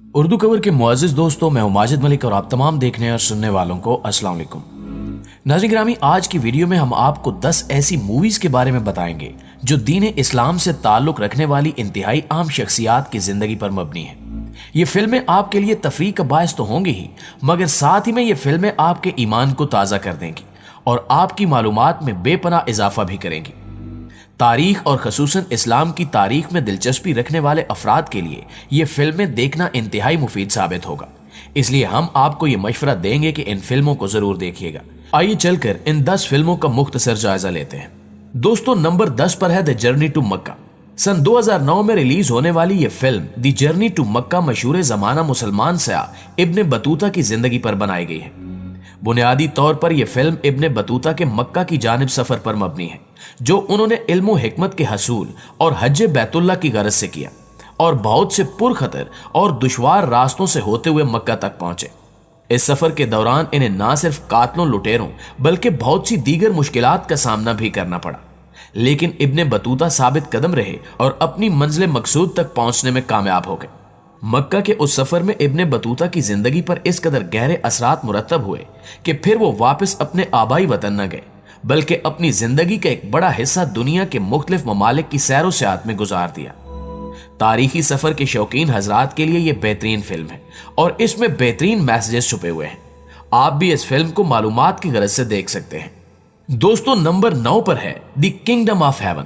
Urdu cover के मुअज़्ज़िज़ दोस्तों, मैं हूं माजिद मलिक और आप तमाम देखने और सुनने वालों को अस्सलाम वालेकुम। नाज़रीन गिरामी, आज की वीडियो में हम आपको 10 ऐसी मूवीज के बारे में बताएंगे जो दीन इस्लाम से ताल्लुक रखने वाली इंतहाई आम शख्सियात की जिंदगी पर मबनी है। ये फिल्में आपके लिए तफरीह का बायस तो होंगी ही, मगर साथ ही में ये फिल्में आपके ईमान को ताज़ा कर देंगी और आपकी मालूमात में बेपनाह इजाफा भी करेंगी। तारीख और खसूसन इस्लाम की तारीख में दिलचस्पी रखने वाले अफराद के लिए ये फिल्में देखना इंतहाई मुफीद साबित होगा, इसलिए हम आपको ये मशवरा देंगे कि इन फिल्मों को जरूर देखिएगा। आइए चलकर इन 10 फिल्मों का मुख्तसर जायजा लेते हैं। दोस्तों, नंबर 10 पर है द जर्नी टू मक्का। सन 2009 में रिलीज होने वाली ये फिल्म द जर्नी टू मक्का मशहूर जमाना मुसलमान सयाह इब्ने बतूता की जिंदगी पर बनाई गई है। बुनियादी तौर पर यह फिल्म इब्ने बतूता के मक्का की जानिब सफर पर मबनी है, जो उन्होंने इल्म व हिकमत के हसूल और हज बैतुल्लाह की गरज से किया और बहुत से पुरखतर और दुश्वार रास्तों से होते हुए मक्का तक पहुंचे। इस सफर के दौरान इन्हें ना सिर्फ कातलों लुटेरों बल्कि बहुत सी दीगर मुश्किलात का सामना भी करना पड़ा, लेकिन इब्ने बतूता साबित कदम रहे और अपनी मंजिल मकसूद तक पहुंचने में कामयाब हो गए। मक्का के उस सफर में इब्ने बतूता की जिंदगी पर इस कदर गहरे असरात मुरतब हुए कि फिर वो वापस अपने आबाई वतन न गए, बल्कि अपनी जिंदगी का एक बड़ा हिस्सा दुनिया के मुख्तलिफ ममालिक की सैरो सयाहत में गुजार दिया। तारीखी सफर के शौकीन हजरात के लिए यह बेहतरीन फिल्म है और इसमें बेहतरीन मैसेजेस छुपे हुए हैं। आप भी इस फिल्म को मालूमात की गरज से देख सकते हैं। दोस्तों, नंबर 9 पर है द किंगडम ऑफ हेवन।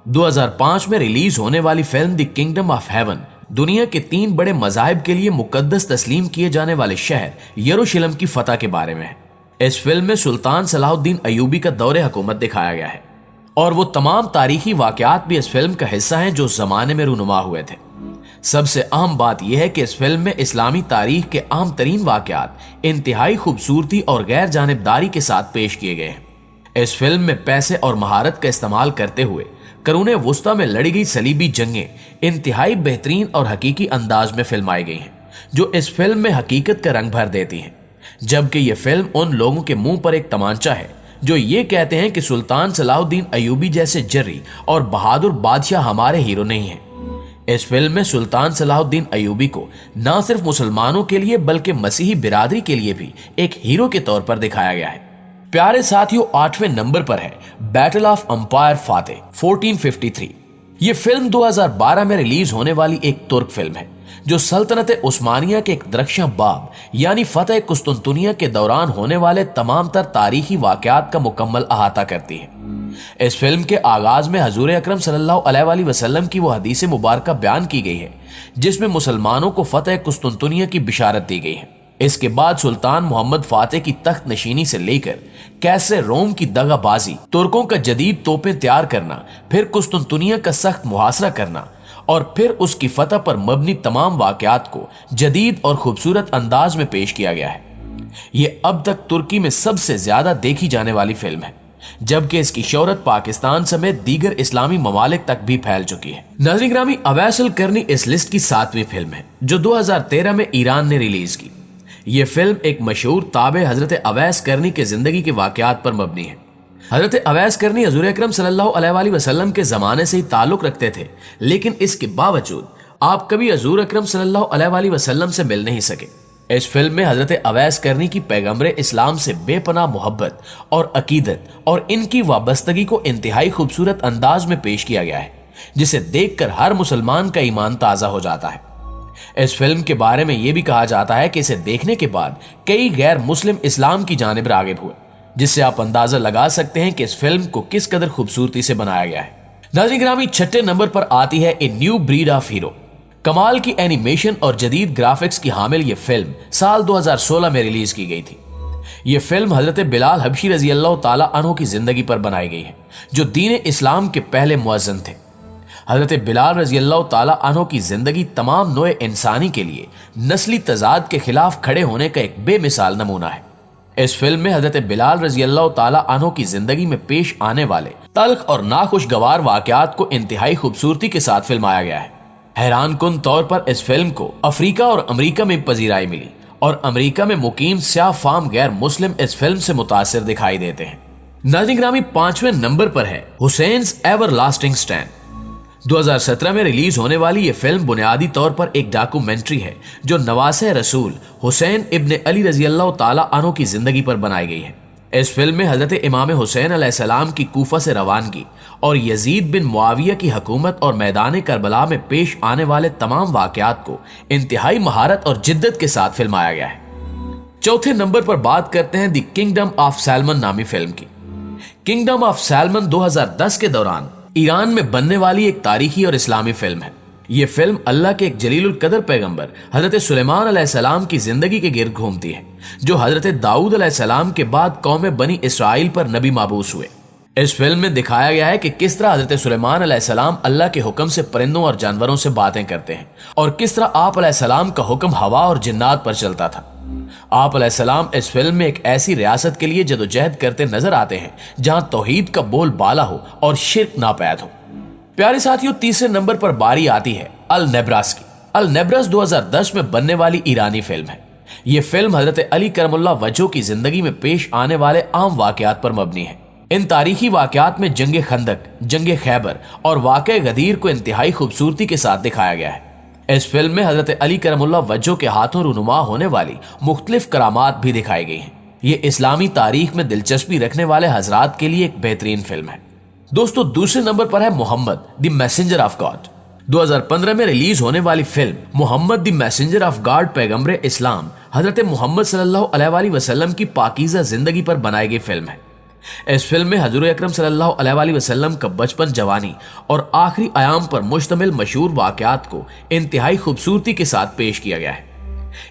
2005 में रिलीज होने वाली film the kingdom of haven दुनिया के 3 बड़े मज़ाहिब के लिए मुकद्दस तस्लीम किए जाने वाले शहर यरूशलेम की फतह के बारे में है। इस फिल्म में सुल्तान सलाहुद्दीन अयूबी का दौरे हुकूमत दिखाया गया है और वो तमाम तारीखी वाकयात भी इस फिल्म का हिस्सा हैं जो उस जमाने में रूनुमा हुए थे। सबसे अहम बात यह है कि इस फिल्म में इस्लामी तारीख के अहम तरीन वाकयात इंतहाई खूबसूरती और गैर जानिबदारी के साथ पेश किए गए हैं। इस फिल्म में पैसे और महारत का इस्तेमाल करते हुए करूने वुस्ता में लड़ी गई सलीबी जंगें इंतहाई बेहतरीन और हकीकी अंदाज में फिल्माई गई हैं, जो इस फिल्म में हकीकत का रंग भर देती हैं। जबकि यह फिल्म उन लोगों के मुंह पर एक तमांचा है जो ये कहते हैं कि सुल्तान सलाहुद्दीन अयूबी जैसे जर्री और बहादुर बादशाह हमारे हीरो नहीं हैं। इस फिल्म में सुल्तान सलाहुद्दीन अयूबी को न सिर्फ मुसलमानों के लिए बल्कि मसीही बिरादरी के लिए भी एक हीरो के तौर पर दिखाया गया है। प्यारे साथियों, 8वें नंबर पर है बैटल ऑफ अंपायर फातेह 1453। यह फिल्म 2012 में रिलीज होने वाली एक तुर्क फिल्म है जो सल्तनत उस्मानिया के एक दरख्शां बाब यानी फतेह कुस्तुनतुनिया के दौरान होने वाले तमाम तर तारीखी वाकयात का मुकम्मल अहाता करती है। इस फिल्म के आगाज में हजूर अकरम सल्लल्लाहु अलैहि वसल्लम की वो हदीस मुबारक बयान की गई है जिसमें मुसलमानों को फतेह कुस्तुनतुनिया की बिशारत दी गई है। इसके बाद सुल्तान मोहम्मद फातेह की तख्त नशीनी से लेकर कैसरे रोम की दगाबाजी, तुर्कों का जदीद तोपें तैयार करना, फिर कुस्तुनतुनिया का सख्त मुहासरा करना और फिर उसकी फतह पर मबनी तमाम वाकयात को जदीद और खूबसूरत अंदाज में पेश किया गया है। यह अब तक तुर्की में सबसे ज्यादा देखी जाने वाली फिल्म है, जबकि इसकी शोहरत पाकिस्तान समेत दीगर इस्लामी ममालिक तक भी फैल चुकी है। नाज़रीन गिरामी, अवैस अल करनी इस लिस्ट की 7वीं फिल्म है जो 2013 में ईरान ने रिलीज की। यह फिल्म एक मशहूर ताबे हजरत अवैस करनी के जिंदगी के वाकयात पर मबनी है। हजरत अवैस करनी हजूर अकरम सल्लल्लाहु अलैहि वसल्लम के जमाने से ही ताल्लुक रखते थे, लेकिन इसके बावजूद आप कभी हजूर अकरम सल्लल्लाहु अलैहि वसल्लम से मिल नहीं सके। इस फिल्म में हजरत अवैस करनी की पैगंबर इस्लाम से बेपनाह मोहब्बत और अकीदत और इनकी वाबस्तगी को इंतहाई खूबसूरत अंदाज में पेश किया गया है, जिसे देखकर हर मुसलमान का ईमान ताजा हो जाता है। इस फिल्म के बारे में यह भी कहा जाता है कि इसे देखने के बाद कई गैर मुस्लिम इस्लाम की जानिब रागिब हुए, जिससे आप अंदाजा लगा सकते हैं कि इस फिल्म को किस कदर खूबसूरती से बनाया गया है। नाज़रीन गिरामी, 6ठे नंबर पर आती है a new breed of hero. कमाल की एनिमेशन और जदीद ग्राफिक्स की हामिल यह फिल्म साल 2016 में रिलीज की गई थी। यह फिल्म हजरत बिलाल हबशी रजी अल्लाह ताला अन्हु की जिंदगी पर बनाई गई है, जो दीन इस्लाम के पहले मुअज्जिन थे। हजरत बिलाल रजी अल्लाह ताला अन्हु की जिंदगी तमाम नोए इंसानी के लिए नस्ली तजाद के खिलाफ खड़े होने का एक बेमिसाल नमूना है। इस फिल्म में हजरत बिलाल रजी अल्लाह ताला अन्हु की जिंदगी में पेश आने वाले तल्ख और नाखुशगवार वाकयात को इंतहाई खूबसूरती के साथ फिल्माया गया है। हैरान कुन तौर पर इस फिल्म को अफ्रीका और अमेरिका में पजीराई मिली और अमेरिका में मुकीम स्याह फाम गैर मुस्लिम इस फिल्म से मुतासिर दिखाई देते हैं। नाज़रीन गिरामी, 5वें नंबर पर है हुसैन्स एवरलास्टिंग स्टैंड। 2017 में रिलीज होने वाली ये फिल्म बुनियादी तौर पर एक डॉक्यूमेंट्री है जो नवासे रसूल हुसैन इब्न अली रजी अल्लाह ताला अन्हु की जिंदगी पर बनाई गई है। इस फिल्म में हजरत इमाम हुसैन अलैहिस्सलाम की कूफा से रवानगी और यजीद बिन मुआविया की हुकूमत और मैदान करबला में पेश आने वाले तमाम वाकयात को इंतहाई महारत और जिद्दत के साथ फिल्माया गया है। चौथे नंबर पर बात करते हैं द किंगडम ऑफ सैलमन नामी फिल्म की। किंगडम ऑफ सैलमन 2010 के दौरान ईरान में बनने वाली एक तारीखी और इस्लामी फिल्म है। ये फिल्म अल्लाह के एक जलीलुल कदर पैगंबर हजरत सुलेमान अलैहिस्सलाम की जिंदगी के गिर्द घूमती है, जो हजरत दाऊद अलैहिस्सलाम के बाद कौम बनी इसराइल पर नबी माबूस हुए। इस फिल्म में दिखाया गया है कि किस तरह हजरत सुलेमान अलैहिस्सलाम अल्लाह के हुक्म से परिंदों और जानवरों से बातें करते हैं और किस तरह आप अलैहिस्सलाम का हुक्म हवा और जिन्नात पर चलता था। आप अलैहिस्सलाम इस फिल्म में एक ऐसी रियासत के लिए जदोजहद करते नजर आते हैं जहां तौहीद का बोल बाला हो और शिर्क नापैद हो। प्यारे साथियों, तीसरे नंबर पर बारी आती है अल नेब्रास की। अल नेब्रास 2010 में बनने वाली ईरानी फिल्म है। यह फिल्म हजरत अली करमुल्लाह वजह की जिंदगी में पेश आने वाले आम वाकयात पर मबनी है। इन तारीखी वाकयात में जंगे खंदक, जंगे खैबर और वाक़े गदीर को इंतहाई खूबसूरती के साथ दिखाया गया है। इस फिल्म में हजरत अली करमुल्लाह वजह के हाथों रूनुमा होने वाली मुख्तलिफ करामात भी दिखाई गई हैं। ये इस्लामी तारीख में दिलचस्पी रखने वाले हजरात के लिए एक बेहतरीन फिल्म है। दोस्तों, दूसरे नंबर पर है Muhammad the messenger of God. 2015 में रिलीज होने वाली film Muhammad the messenger of God पैगंबर इस्लाम हजरत मोहम्मद सल्लल्लाहु अलैहि वसल्लम की पाकीज़ा जिंदगी पर बनाई गई फिल्म है। इस फिल्म में हजूर अकरम सल्लल्लाहु अलैहि वसल्लम का बचपन, जवानी और आखिरी आयाम पर मुश्तमिल मशहूर वाकयात को इंतहाई खूबसूरती के साथ पेश किया गया है।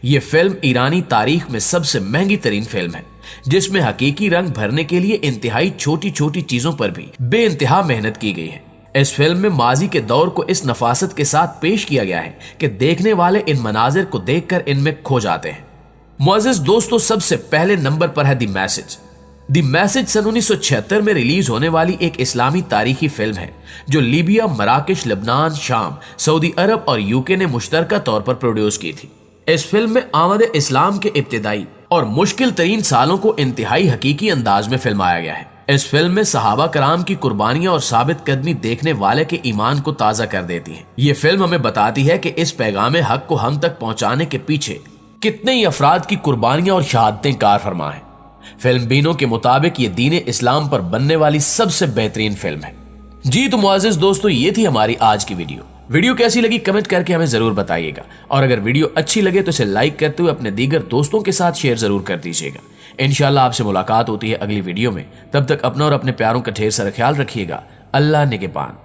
यह फिल्म ईरानी तारीख में सबसे महंगी तरीन फिल्म है, जिसमें हकीकी रंग भरने के लिए इंतहाई छोटी छोटी चीजों पर भी बेइंतहा मेहनत की गई है। इस फिल्म में माजी के दौर को इस नफासत के साथ पेश किया गया है कि देखने वाले इन मनाजिर को देखकर इनमें खो जाते हैं। मुअज़्ज़िज़ दोस्तों, सबसे पहले नंबर पर है द मैसेज। द मैसेज सन 1976 में रिलीज होने वाली एक इस्लामी तारीखी फिल्म है जो लीबिया, मराकश, लेबनान, शाम, सऊदी अरब और यूके ने मुश्तरका तौर पर प्रोड्यूस की थी। इस फिल्म में आमद इस्लाम के इब्तिदाई और मुश्किल तरीन सालों को इंतहाई हकीकी अंदाज में फिल्माया गया है। इस फिल्म में सहाबा कराम की कुर्बानियां और साबित कदमी देखने वाले के ईमान को ताजा कर देती है। ये फिल्म हमें बताती है कि इस पैगाम हक को हम तक पहुंचाने के पीछे कितने ही अफराद की कुर्बानियां और शहादतें कार फरमा है। फिल्म बीनों के मुताबिक ये दीन इस्लाम पर बनने वाली सबसे बेहतरीन फिल्म है। जी तो मुअज़्ज़िज़ दोस्तों, ये थी हमारी आज की वीडियो कैसी लगी कमेंट करके हमें जरूर बताइएगा, और अगर वीडियो अच्छी लगे तो इसे लाइक करते हुए अपने दीगर दोस्तों के साथ शेयर जरूर कर दीजिएगा। इंशाल्लाह आपसे मुलाकात होती है अगली वीडियो में। तब तक अपना और अपने प्यारों का ढेर सारा ख्याल रखिएगा। अल्लाह निगहबान।